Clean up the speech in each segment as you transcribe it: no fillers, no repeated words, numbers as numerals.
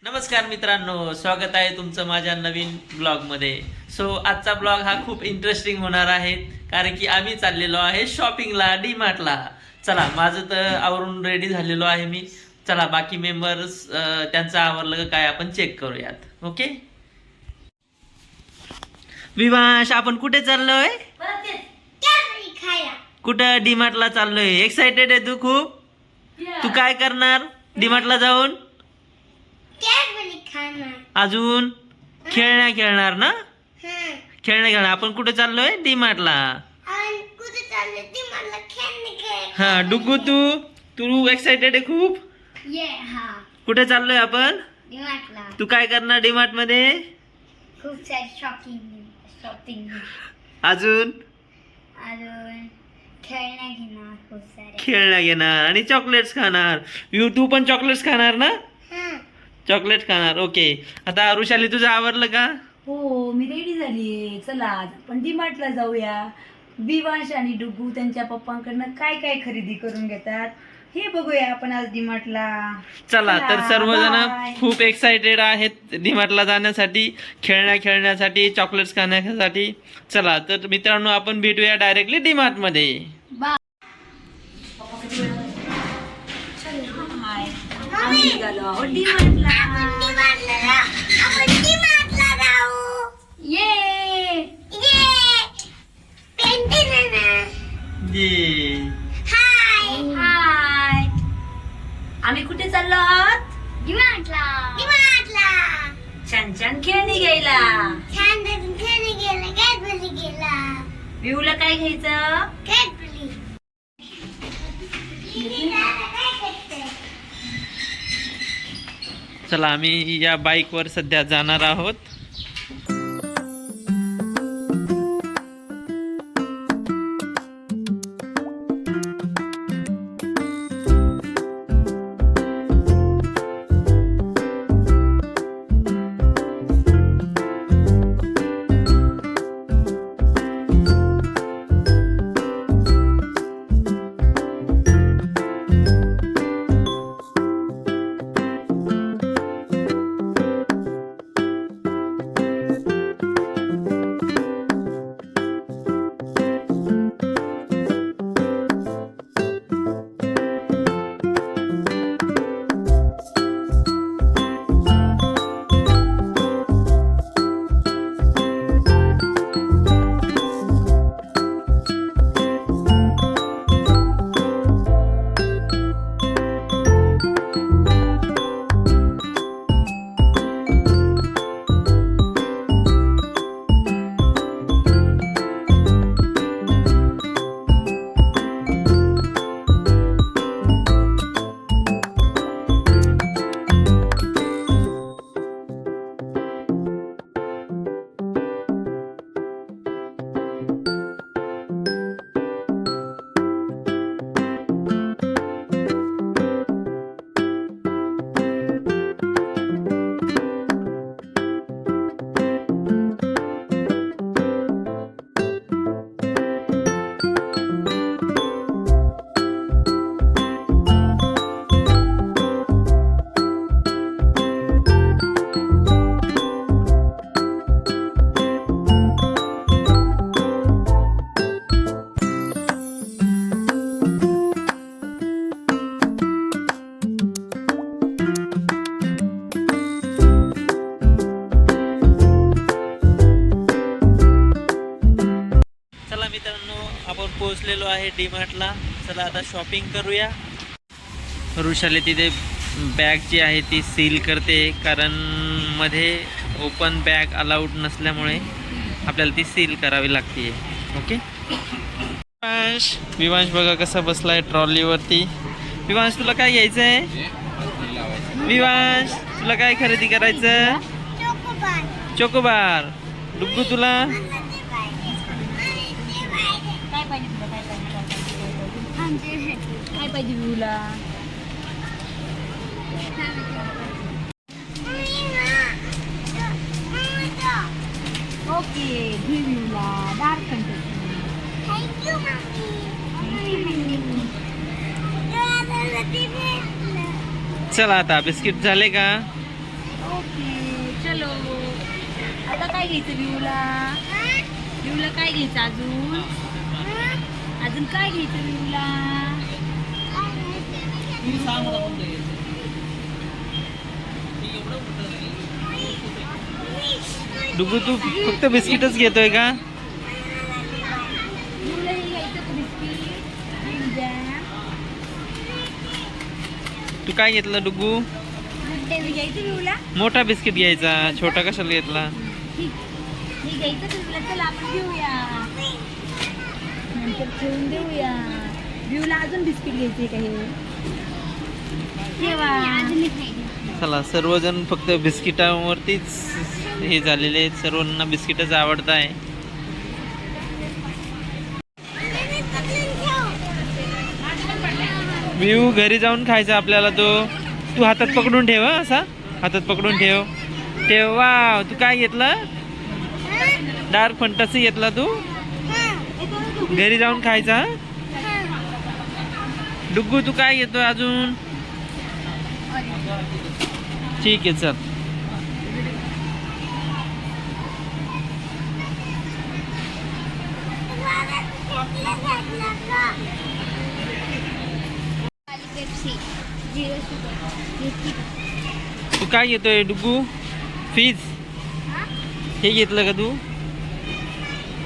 नमस्कार मित्रांनो, स्वागत आहे तुमचं माझ्या नवीन ब्लॉगमध्ये. सो आजचा ब्लॉग हा खूप इंटरेस्टिंग होणार आहे, कारण की आम्ही चाललेलो आहे शॉपिंगला, डीमार्टला. चला, माझं तर आवरून रेडी झालेलो आहे मी. चला, बाकी मेंबर्स त्यांचं आवरलं का काय आपण चेक करूयात. ओके विवांश, आपण कुठे चाललोय? कुठं? डीमार्टला चाललोय. एक्साइटेड आहे तू खूप? तू काय करणार डीमार्टला जाऊन? अजून खेळण्या खेळणार ना? खेळण्या खेळणार. आपण कुठे चाललोय? डीमार्टला. हा डुगू, तू तू एक्साइटेड आहे खूप? कुठे चाललोय आपण? तू काय करणार डीमार्ट मध्ये? खूप सारी शॉपिंग अजून खेळण्या घेणार, खूप सारे खेळण्या घेणार आणि चॉकलेट्स खाणार. तू पण चॉकलेट्स खाणार ना? चॉकलेट खाणार. ओके. आता ऋषाली, तुझं आवरलं का? हो, मी रेडी झालीये. चला आज आपण डीमार्टला जाऊया. विवांश आणि डुगू त्यांच्या पप्पांकडनं काय काय खरेदी करून घेतात हे बघूया आपण आज डीमार्टला. चला, तर सर्वजण बाय. खूप एक्साइटेड आहेत डीमार्टला जाण्यासाठी, खेळण्या खेळण्यासाठी, चॉकलेट्स खाण्यासाठी. चला तर मित्रांनो, आपण भेटूया डायरेक्टली डीमार्ट मध्ये. आम्ही निघालो आहोत डीमार्टला. हाय, आम्ही कुठे चाललो आहोत? छान छान खेळणी घ्यायला. विहूला काय घ्यायचं? चला, आम्ही या बाईकवर सध्या जाणार आहोत. आपण पोहोचलेलो आहे डीमार्टला. चला आता शॉपिंग करूया. ऋषाली तिथे बॅग जी आहे ती सील करते, कारण मध्ये ओपन बॅग अलाउड नसल्यामुळे आपल्याला ती सील करावी लागते. ओके. विवांश बघा कसा बसलाय ट्रॉलीवरती. विवांश, तुला काय घ्यायचं आहे? विवांश, तुला काय खरेदी करायचं? चोकोबार. डुग्गू, तुला? काय पाहिजे विहूला? ओके, विहूला डार्क फॅन्टसी. चला, आता बिस्किट झाले का? ओके चलो. आता काय घ्यायचं विवूला? विवूला काय घ्यायचं अजून? अजून काय घ्यायचं विवूला? डुगू तू फक्त बिस्किटच घेतोय का? विवूला हे घ्यायचं का बिस्किट? जॅम. तू काय घेतलं डुगू? हे घ्यायचं विवूला? मोठा बिस्किट घ्यायचा, छोटा कशाला घेतला? ठीक. हे घ्यायचं का विवूला? चला आपण घेऊया. नंतर ठेवून देऊया. विवूला अजून बिस्किट घ्यायचे का हे? ठेवा. चला सर्वजण फक्त बिस्किटावरतीच हे झालेले आहेत. सर्वांना बिस्किटच आवडत आहे. विवू घरी जाऊन खायचा आपल्याला तो. तू हातात पकडून ठेव हं, असा हातात पकडून ठेव. ठेव. वाव, तू काय घेतलं? डार्क फंटासी घेतला तू? घरी जाऊन खायचा हं? डुग्गू तू काय घेतो अजून? ठीक आहे चल. Pepsi 0 sugar. तू काय घेतोय डुग्गू? फीज हे घेतलं का तू?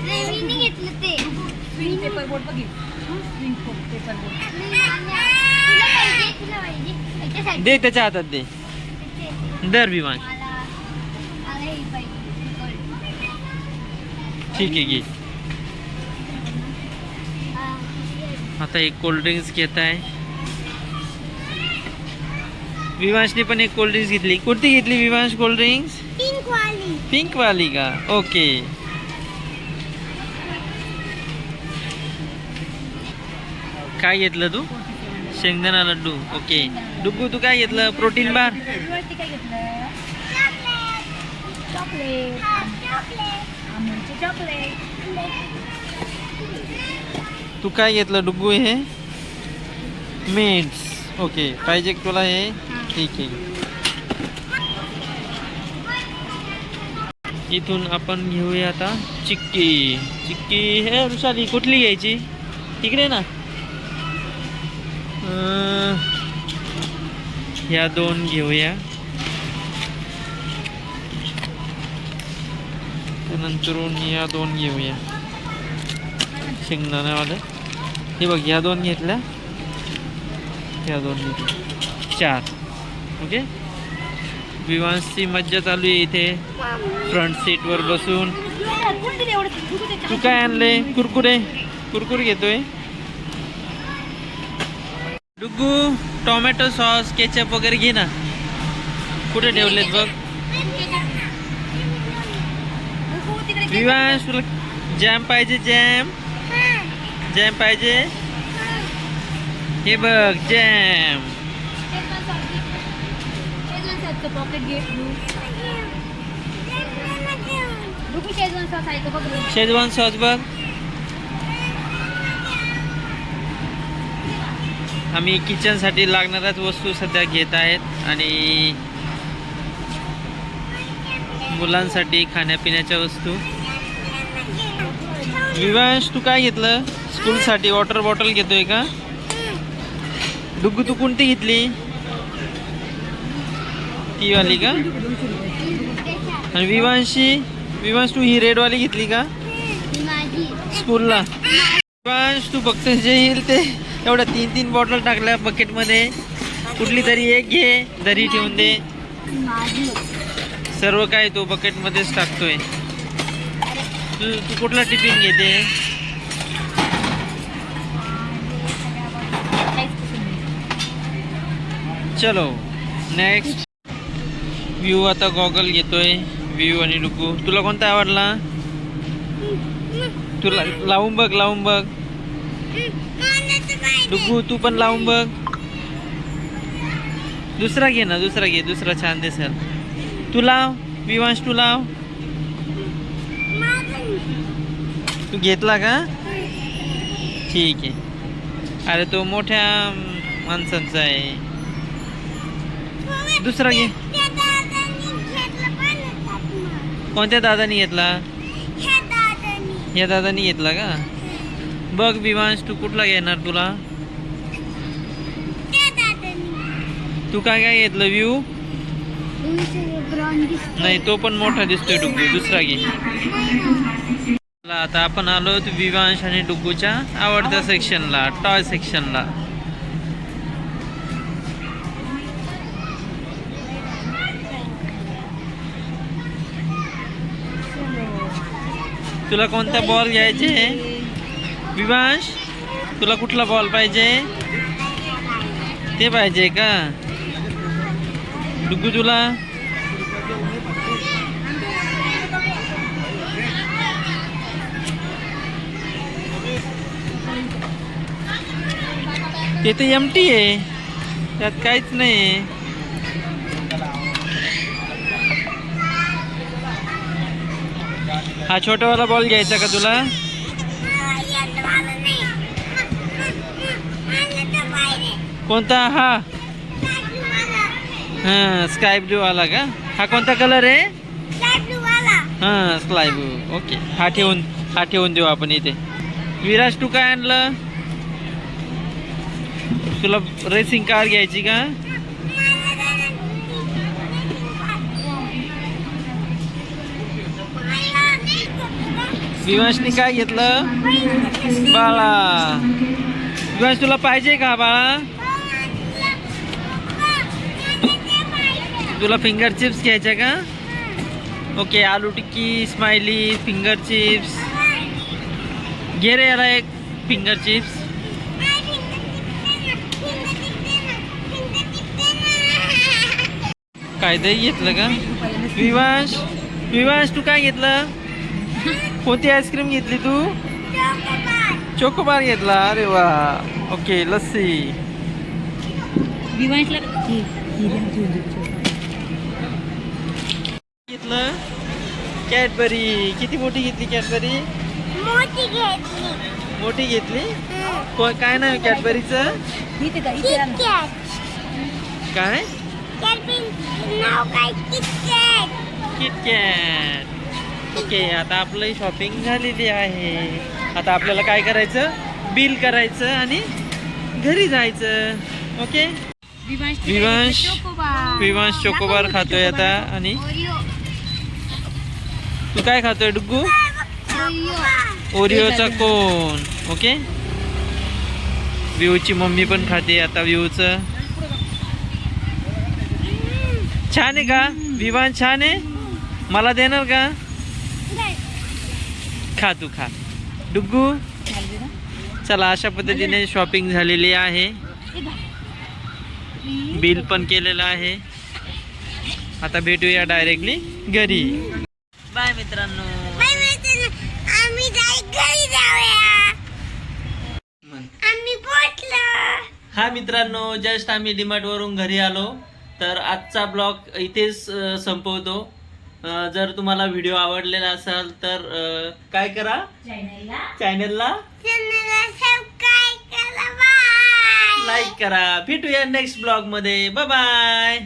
मी नाही घेतलं ते. स्विंग पेपर बोर्ड बघित. Swing paper board. तुला पाहिजे याच्यासाठी. दे त्याच्या हातात दे. दर विमान. मला हे पाहिजे. ठीक आहे घे. आता एक कोल्ड्रिंक्स घेत आहे. विवांशने पण एक कोल्ड्रिंक्स घेतली. कोणती घेतली विवांश कोल्ड्रिंक्स? पिंक वाली. पिंक वाली का? ओके. काय घेतलं तू? शेंगदाणा लड्डू. ओके. डुग्गू तू काय घेतलं? Protein bar. विवूवरती काय घेतलं? चॉकलेट. अमूलचे चॉकलेट. तू काय घेतलं डुग्गू? हे मिट्स. ओके. पाहिजे का तुला हे? ठीक आहे. इथून आपण घेऊया आता चिक्की. चिक्की हे ऋषाली कुठली घ्यायची? तिकडे ना. ह्या दोन घेऊया. त्यानंतरून या दोन घेऊया शेंगदाण्यावाल्या. हे बघ ह्या दोन घेतल्या. ह्या दोन घेतल्या. 4. ओके. विवांशची मज्जा चालू आहे इथे फ्रंट सीटवर बसून. तू काय आणले? कुरकुरे. कुरकुरे घेतोय. डुग्गू टोमॅटो सॉस केचप वगैरे घे ना. कुठे ठेवलेत बघ. विवांश तुला जॅम पाहिजे? जॅम. जॅम पाहिजे? हे बघ जॅम. पॉकेट घे. शेजवान सॉस आहे का बघ. शेजवान सॉस बघ. आम्ही किचनसाठी लागणाऱ्याच वस्तू सध्या घेत आहेत आणि मुलांसाठी खाण्यापिण्याच्या वस्तू. विवांश तू काय घेतलं? स्कूलसाठी वॉटर बॉटल घेतोय का? डुग्गू तू कोणती घेतली? ती वाली का? आणि विवांश तू ही रेडवाली घेतली का माझी. स्कूलला? विवांश तू फक्त जे येईल ते एवढ्या 3 बॉटल टाकल्या बकेटमध्ये. कुठली तरी एक घे. दरी ठेवून दे. माझी. सर्व काय तो बकेटमध्येच टाकतोय. तू कुठला टिफिन घेते? चलो नेक्स्ट. व्यू आता गॉगल घेतोय. व्यू आणि डुग्गू तुला कोणता आवडला? तुला लावून बघ. लावून बघ. डुग्गू तू पण लावून बघ. दुसरा घे ना. दुसरा घे. दुसरा छान दिसेल. तू लाव. विवांश तू लाव. तू घेतला का? ठीक आहे. अरे तो मोठ्या माणसांचा आहे. दुसरा घे. कोणत्या दादानी घेतला? ह्या दादानी. या दादानी घेतला का? बघ विवांश, तू कुठला घेणार तुला? त्या दादानी. तू काय काय घेतलं व्ह्यू? ब्राऊन दिसतो. नाही, तो पण मोठा दिसतोय डुग्गू, दुसरा घे. चला, आता आपण आलो विवांश आणि डुग्गूच्या आवडत्या सेक्शनला, टॉय सेक्शनला. तुला कोणता बॉल घ्यायचे विवांश? तुला कुठला बॉल पाहिजे? ते पाहिजे का डुग्गू तुला? ते तर एमटी आहे, त्यात काहीच नाही. हा छोटावाला बॉल घ्यायचा का तुला? कोणता? हा हा स्काय ब्लू वाला का? हा कोणता कलर आहे? हा स्काय ब्लू. ओके, हा ठेवून देऊ आपण इथे. विराज, तू काय आणलं? तुला रेसिंग कार घ्यायची का? विवांशनी काय घेतलं? बाळा, विवांश तुला पाहिजे का बाळा? तुला फिंगर चिप्स घ्यायच्या का? ओके, आलू टिक्की, स्माइली, फिंगर चिप्स घे रे. याला एक फिंगर चिप्स. काय ते घेतलं का? विवांश तू काय घेतलं? कोणती आईस्क्रीम घेतली तू? चोकोबार घेतला. अरे वा. ओके, लस्सी. घेतलं कॅडबरी. किती मोठी घेतली कॅडबरी? मोठी घेतली. मोठी घेतली. काय नाव कॅडबरीचं? काय? नाव काय? किटकॅट. किटकॅट. ओके, आता आपलं शॉपिंग झालेली आहे. आता आपल्याला काय करायचं? बिल करायचं आणि घरी जायचं. ओके. विवांश चोकोबार खातोय आता. आणि तू काय खातोय डुग्गू? ओरिओचा कोन. ओके. व्ह्यूची मम्मी पण खाते आता व्ह्यूचं. छान आहे का विवांश? छान आहे. मला देणार का? खा, तू खा डुग्गू. चला, अशा पद्धतीने शॉपिंग झालेली आहे. बिल पण केलेलं आहे. आता भेटूया डायरेक्टली घरी. बाय मित्रांनो. आम्ही घरी जाऊया. आम्ही पोहोचलो. हा मित्रांनो, जस्ट आम्ही डीमार्ट वरून घरी आलो. तर आजचा ब्लॉग इथेच संपवतो. जर तुम्हाला व्हिडिओ आवडलेला असेल तर काय करा? चॅनलला सबस्क्राईब करा. बाय. लाईक करा. भेटूया नेक्स्ट ब्लॉग मध्ये. Bye bye.